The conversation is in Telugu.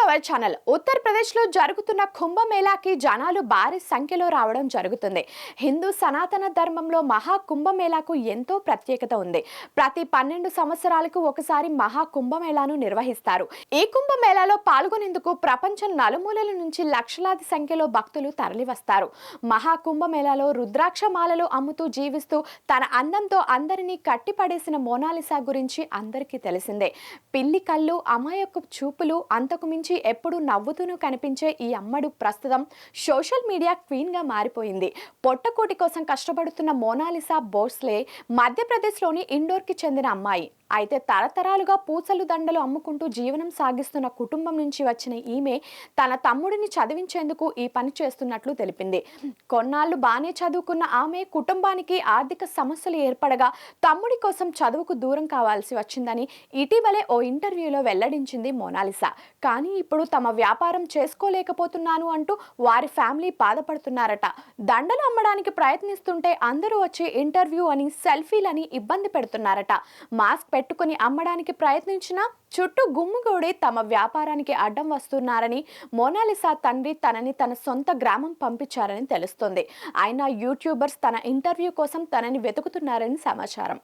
Our channel. ఉత్తరప్రదేశ్లో జరుగుతున్న కుంభమేళాకి జనాలు భారీ సంఖ్యలో రావడం జరుగుతుంది. హిందూ సనాతన ధర్మంలో మహా కుంభమేళాకు ఎంతో ప్రత్యేకత ఉంది. ప్రతి 12 సంవత్సరాలకు ఒకసారి మహా కుంభమేళాను నిర్వహిస్తారు. ఈ కుంభమేళాలో పాల్గొనేందుకు ప్రపంచం నలుమూలల నుంచి లక్షలాది సంఖ్యలో భక్తులు తరలివస్తారు. మహా కుంభమేళాలో రుద్రాక్ష మాలలు అమ్ముతూ జీవిస్తూ తన అందంతో అందరినీ కట్టిపడేసిన మోనాలిసా గురించి అందరికీ తెలిసిందే. పిల్లి కళ్ళు, అమాయకపు చూపులు, అంతకు మించి ఎప్పుడు నవ్వుతూనూ కనిపించే ఈ అమ్మడు ప్రస్తుతం సోషల్ మీడియా క్వీన్ గా మారిపోయింది. పొట్టకూటి కోసం కష్టపడుతున్న మోనాలిసా భోస్లే మధ్యప్రదేశ్లోని ఇండోర్కి చెందిన అమ్మాయి. అయితే తరతరాలుగా పూసలు దండలు అమ్ముకుంటూ జీవనం సాగిస్తున్న కుటుంబం నుంచి వచ్చిన ఈమె తన తమ్ముడిని చదివించేందుకు ఈ పని చేస్తున్నట్లు తెలిపింది. కొన్నాళ్లు బానే చదువుకున్న ఆమె కుటుంబానికి ఆర్థిక సమస్యలు ఏర్పడగా తమ్ముడి కోసం చదువుకు దూరం కావాల్సి వచ్చిందని ఇటీవలే ఓ ఇంటర్వ్యూలో వెల్లడించింది మోనాలిసా. కానీ ఇప్పుడు తమ వ్యాపారం చేసుకోలేకపోతున్నాను అంటూ వారి ఫ్యామిలీ బాధపడుతున్నారట. దండలు అమ్మడానికి ప్రయత్నిస్తుంటే అందరూ వచ్చి ఇంటర్వ్యూ అని, సెల్ఫీలని ఇబ్బంది పెడుతున్నారట. మాస్క్ పెట్టుకుని అమ్మడానికి ప్రయత్నించినా చుట్టూ గుమ్ముగూడి తమ వ్యాపారానికి అడ్డం వస్తున్నారని మోనాలిసా తండ్రి తనని తన సొంత గ్రామం పంపించారని తెలుస్తోంది. అయినా యూట్యూబర్స్ తన ఇంటర్వ్యూ కోసం తనని వెతుకుతున్నారని సమాచారం.